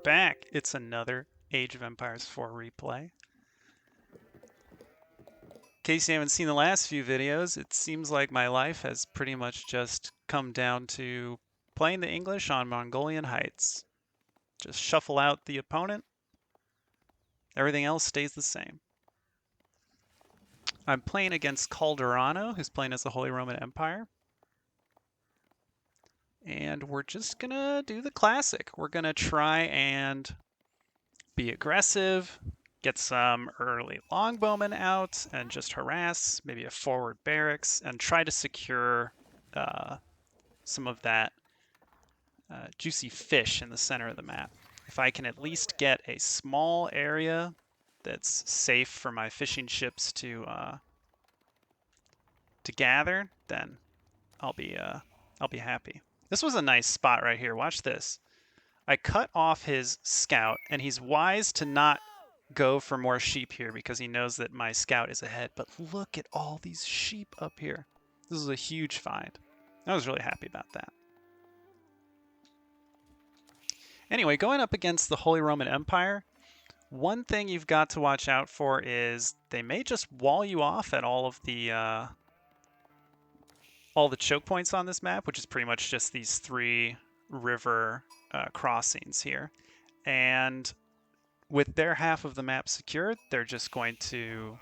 back. It's another Age of Empires 4 replay. In case you haven't seen the last few videos, it seems like my life has pretty much just come down to playing the English on Mongolian Heights. Just shuffle out the opponent. Everything else stays the same. I'm playing against Calderano, who's playing as the Holy Roman Empire. And we're just gonna do the classic. We're gonna try and be aggressive, get some early longbowmen out and just harass, maybe a forward barracks, and try to secure some of that juicy fish in the center of the map. If I can at least get a small area that's safe for my fishing ships to gather, then I'll be happy. This was a nice spot right here. Watch this. I cut off his scout, and he's wise to not go for more sheep here because he knows that my scout is ahead. But look at all these sheep up here. This is a huge find. I was really happy about that. Anyway, going up against the Holy Roman Empire, one thing you've got to watch out for is they may just wall you off at all the choke points on this map, which is pretty much just these 3 river crossings here. And with their half of the map secured, they're just going to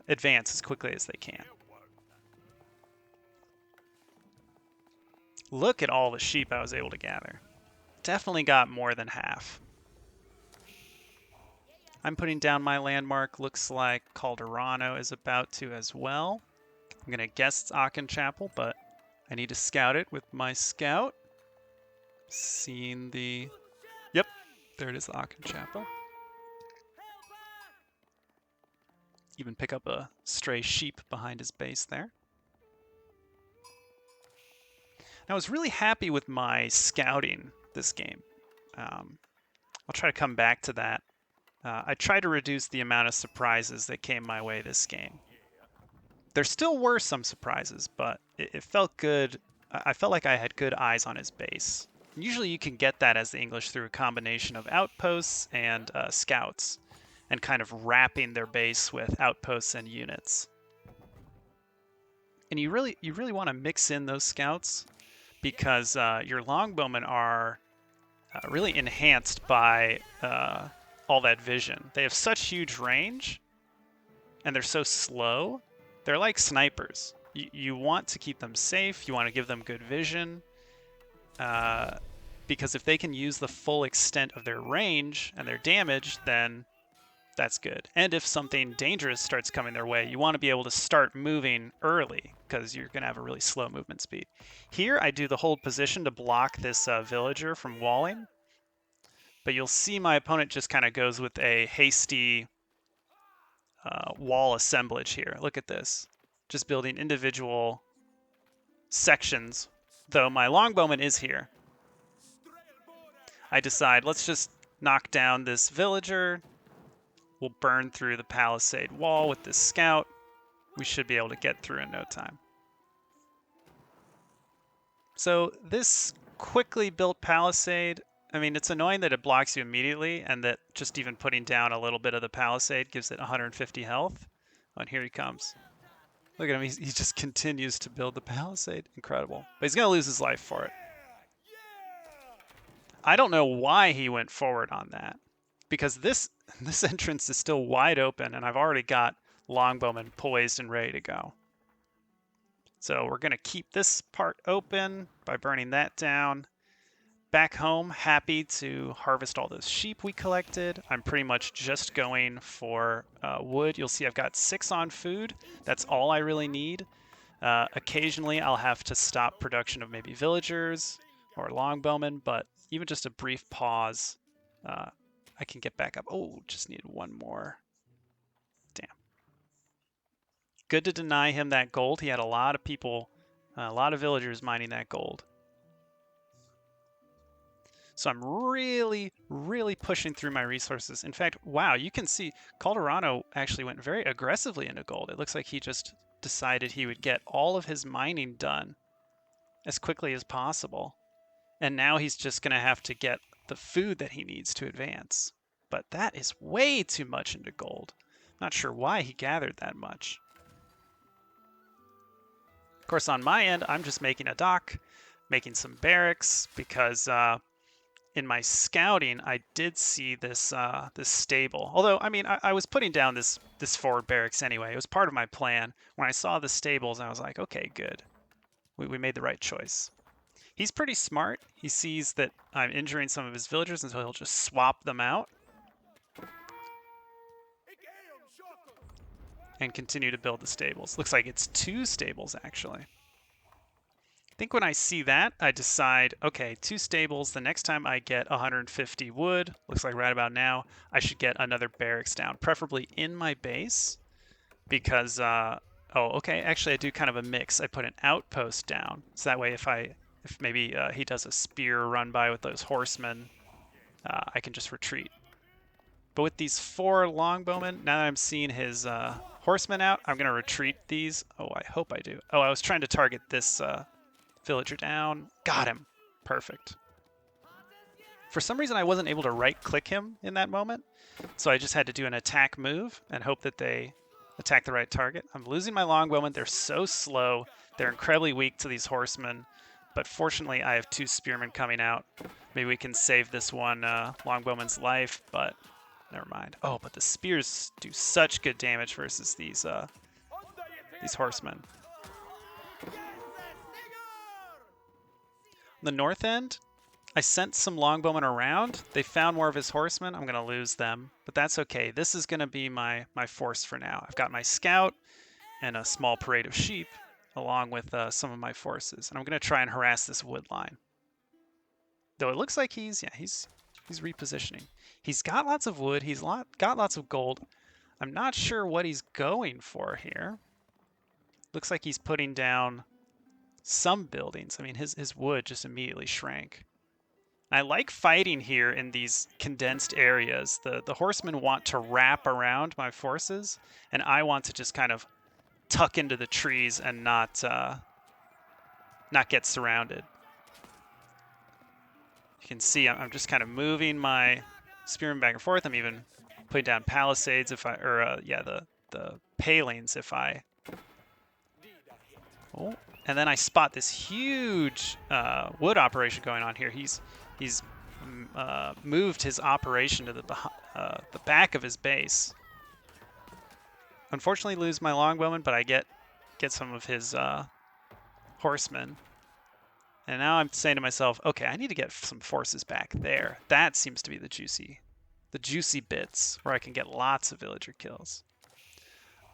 advance as quickly as they can. Look at all the sheep I was able to gather. Definitely got more than half. I'm putting down my landmark. Looks like Calderano is about to as well. I'm going to guess it's Aachen Chapel, but I need to scout it with my scout. Seeing the... Yep, there it is, the Aachen Chapel. Even pick up a stray sheep behind his base there. I was really happy with my scouting this game. I'll try to come back to that. I try to reduce the amount of surprises that came my way this game. There still were some surprises, but it felt good. I felt like I had good eyes on his base. Usually you can get that as the English through a combination of outposts and scouts, and kind of wrapping their base with outposts and units. And you really want to mix in those scouts because your longbowmen are really enhanced by all that vision. They have such huge range, and they're so slow. They're like snipers. You want to keep them safe. You want to give them good vision. Because if they can use the full extent of their range and their damage, then that's good. And if something dangerous starts coming their way, you want to be able to start moving early because you're going to have a really slow movement speed. Here, I do the hold position to block this villager from walling. But you'll see my opponent just kind of goes with a hasty wall assemblage here. Look at this. Just building individual sections, though my longbowman is here. I decide, let's just knock down this villager. We'll burn through the palisade wall with this scout. We should be able to get through in no time. So this quickly built palisade, I mean, it's annoying that it blocks you immediately and that just even putting down a little bit of the palisade gives it 150 health. Oh, and here he comes. Look at him, he just continues to build the palisade. Incredible. But he's going to lose his life for it. I don't know why he went forward on that, because this entrance is still wide open and I've already got longbowmen poised and ready to go. So we're going to keep this part open by burning that down. Back home, happy to harvest all those sheep we collected. I'm pretty much just going for wood. You'll see I've got 6 on food. That's all I really need. Occasionally I'll have to stop production of maybe villagers or longbowmen, but even just a brief pause, I can get back up. Oh, just needed one more. Damn. Good to deny him that gold. He had a lot of people, a lot of villagers mining that gold. So I'm really pushing through my resources. In fact, wow, you can see Calderano actually went very aggressively into gold. It looks like he just decided he would get all of his mining done as quickly as possible. And now he's just going to have to get the food that he needs to advance. But that is way too much into gold. Not sure why he gathered that much. Of course, on my end, I'm just making a dock, making some barracks, because in my scouting, I did see this this stable. Although, I mean, I was putting down this forward barracks anyway. It was part of my plan. When I saw the stables, I was like, okay, good. We made the right choice. He's pretty smart. He sees that I'm injuring some of his villagers, and so he'll just swap them out and continue to build the stables. Looks like it's 2 stables, actually. I think when I see that, I decide, okay, 2 stables. The next time I get 150 wood, looks like right about now, I should get another barracks down, preferably in my base, because, oh, okay, actually I do kind of a mix. I put an outpost down, so that way if maybe he does a spear run by with those horsemen, I can just retreat. But with these 4 longbowmen, now that I'm seeing his horsemen out, I'm going to retreat these. Oh, I hope I do. Oh, I was trying to target this villager down. Got him. Perfect. For some reason, I wasn't able to right-click him in that moment, so I just had to do an attack move and hope that they attack the right target. I'm losing my longbowmen. They're so slow. They're incredibly weak to these horsemen, but fortunately, I have 2 spearmen coming out. Maybe we can save this one longbowman's life, but never mind. Oh, but the spears do such good damage versus these horsemen. On the north end, I sent some longbowmen around. They found more of his horsemen. I'm going to lose them, but that's okay. This is going to be my force for now. I've got my scout and a small parade of sheep along with some of my forces, and I'm going to try and harass this wood line. Though it looks like he's repositioning. He's got lots of wood. He's got lots of gold. I'm not sure what he's going for here. Looks like he's putting down some buildings. I mean, his wood just immediately shrank. I like fighting here in these condensed areas. The horsemen want to wrap around my forces, and I want to just kind of tuck into the trees and not get surrounded. You can see I'm just kind of moving my spearmen back and forth. I'm even putting down palisades the palings if I. Oh, and then I spot this huge wood operation going on here. He's moved his operation to the back of his base. Unfortunately, lose my longbowmen, but I get some of his horsemen. And now I'm saying to myself, okay, I need to get some forces back there. That seems to be the juicy bits where I can get lots of villager kills.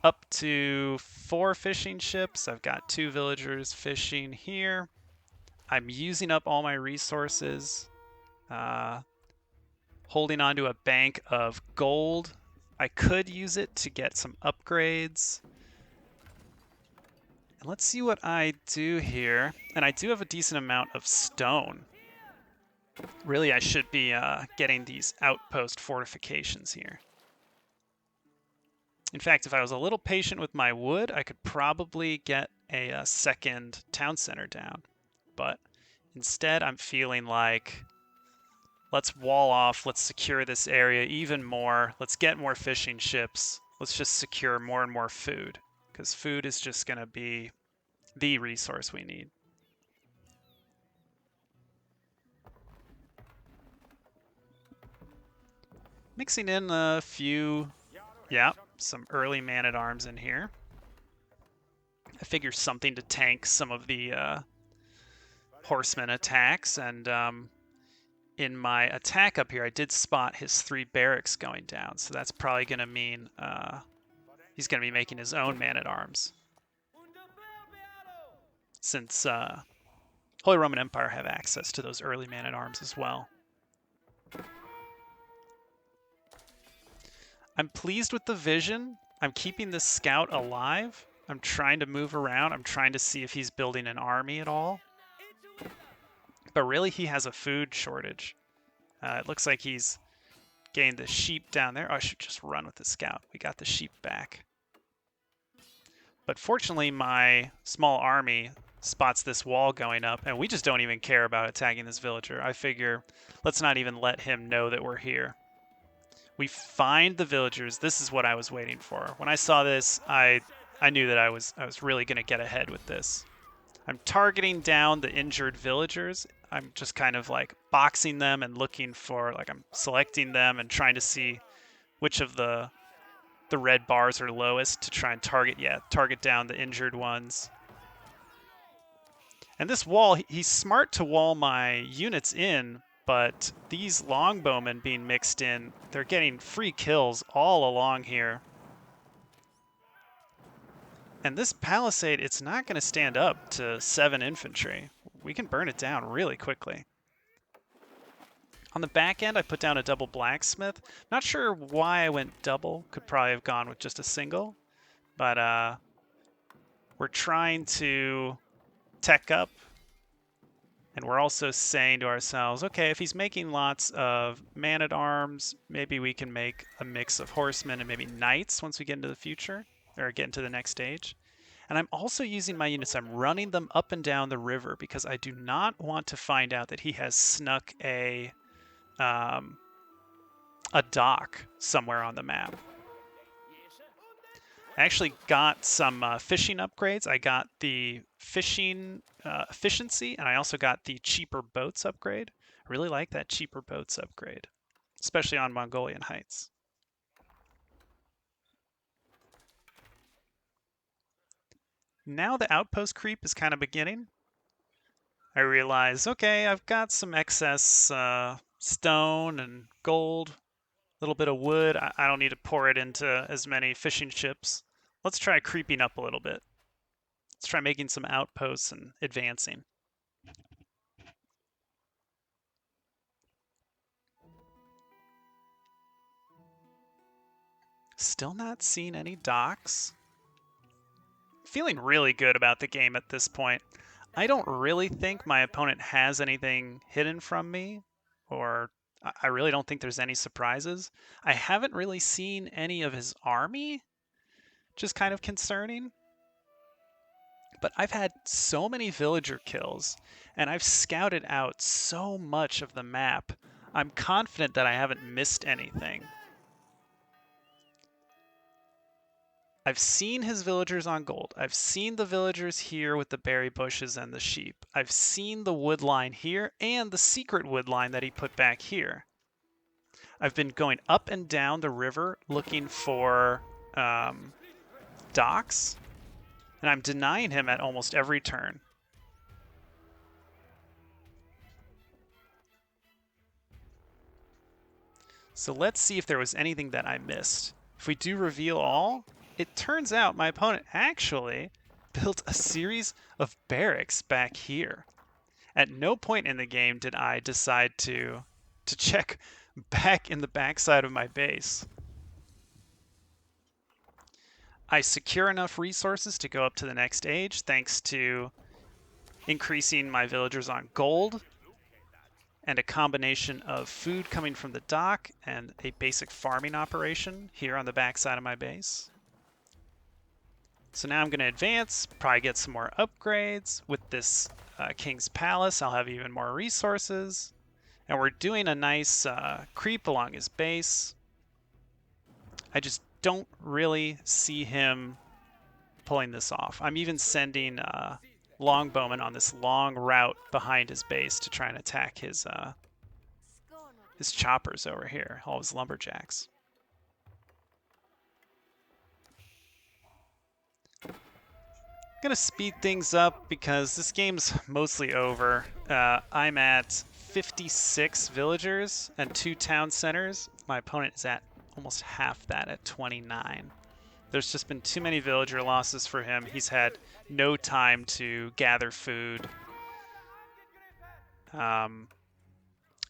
Up to 4 fishing ships. I've got 2 villagers fishing here. I'm using up all my resources. Holding on to a bank of gold. I could use it to get some upgrades. And let's see what I do here. And I do have a decent amount of stone. Really, I should be getting these outpost fortifications here. In fact, if I was a little patient with my wood, I could probably get a second town center down. But instead, I'm feeling like, let's wall off, let's secure this area even more, let's get more fishing ships, let's just secure more and more food, because food is just going to be the resource we need. Mixing in a few, some early man-at-arms in here. I figure something to tank some of the horseman attacks, and in my attack up here, I did spot his 3 barracks going down, so that's probably going to mean he's going to be making his own man-at-arms. Since Holy Roman Empire have access to those early man-at-arms as well. I'm pleased with the vision. I'm keeping this scout alive. I'm trying to move around. I'm trying to see if he's building an army at all. But really, he has a food shortage. It looks like he's gained the sheep down there. Oh, I should just run with the scout. We got the sheep back. But fortunately, my small army spots this wall going up, and we just don't even care about attacking this villager. I figure let's not even let him know that we're here. We find the villagers. This is what I was waiting for. When I saw this, I knew that I was really going to get ahead with this. I'm targeting down the injured villagers. I'm just kind of like boxing them and looking for, like, I'm selecting them and trying to see which of the red bars are lowest to try and target down the injured ones. And this wall, he's smart to wall my units in, but these longbowmen being mixed in, they're getting free kills all along here. And this palisade, it's not going to stand up to 7 infantry. We can burn it down really quickly. On the back end, I put down a double blacksmith. Not sure why I went double. Could probably have gone with just a single. But we're trying to tech up. And we're also saying to ourselves, okay, if he's making lots of man-at-arms, maybe we can make a mix of horsemen and maybe knights once we get into the future, or get into the next stage. And I'm also using my units, I'm running them up and down the river because I do not want to find out that he has snuck a dock somewhere on the map. I actually got some fishing upgrades. I got the fishing efficiency, and I also got the cheaper boats upgrade. I really like that cheaper boats upgrade, especially on Mongolian Heights. Now the outpost creep is kind of beginning. I realize, okay, I've got some excess stone and gold, a little bit of wood. I don't need to pour it into as many fishing ships. Let's try creeping up a little bit. Let's try making some outposts and advancing. Still not seeing any docks. Feeling really good about the game at this point. I don't really think my opponent has anything hidden from me, or I really don't think there's any surprises. I haven't really seen any of his army, which is kind of concerning. But I've had so many villager kills, and I've scouted out so much of the map. I'm confident that I haven't missed anything. I've seen his villagers on gold. I've seen the villagers here with the berry bushes and the sheep. I've seen the wood line here and the secret wood line that he put back here. I've been going up and down the river looking for docks, and I'm denying him at almost every turn. So let's see if there was anything that I missed. If we do reveal all, it turns out my opponent actually built a series of barracks back here. At no point in the game did I decide to check back in the backside of my base. I secure enough resources to go up to the next stage thanks to increasing my villagers on gold and a combination of food coming from the dock and a basic farming operation here on the backside of my base. So now I'm going to advance, probably get some more upgrades. With this King's Palace, I'll have even more resources. And we're doing a nice creep along his base. I just don't really see him pulling this off. I'm even sending longbowmen on this long route behind his base to try and attack his choppers over here, all his lumberjacks. I'm gonna speed things up because this game's mostly over. I'm at 56 villagers and 2 town centers. My opponent is at almost half that at 29. There's just been too many villager losses for him. He's had no time to gather food. It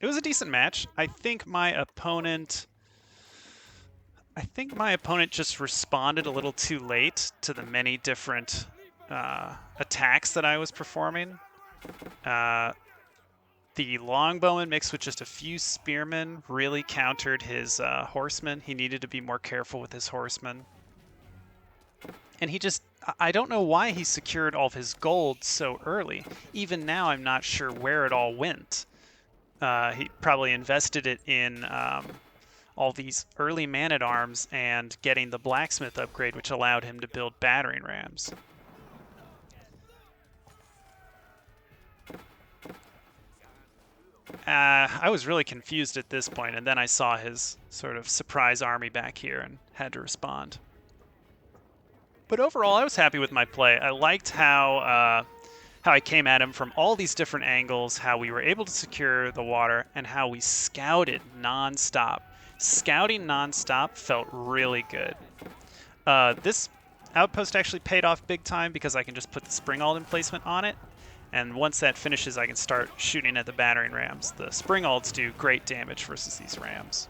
was a decent match. I think my opponent just responded a little too late to the many different attacks that I was performing. The longbowman mixed with just a few spearmen really countered his horsemen. He needed to be more careful with his horsemen. And he just, I don't know why he secured all of his gold so early. Even now, I'm not sure where it all went. He probably invested it in all these early man-at-arms and getting the blacksmith upgrade, which allowed him to build battering rams. I was really confused at this point, and then I saw his sort of surprise army back here and had to respond. But overall, I was happy with my play. I liked how I came at him from all these different angles, how we were able to secure the water, and how we scouted nonstop. Scouting nonstop felt really good. This outpost actually paid off big time because I can just put the spring ult emplacement on it, and once that finishes, I can start shooting at the battering rams. The spring ults do great damage versus these rams.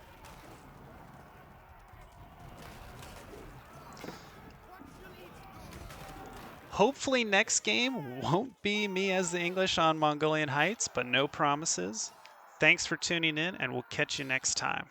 Hopefully next game won't be me as the English on Mongolian Heights, but no promises. Thanks for tuning in, and we'll catch you next time.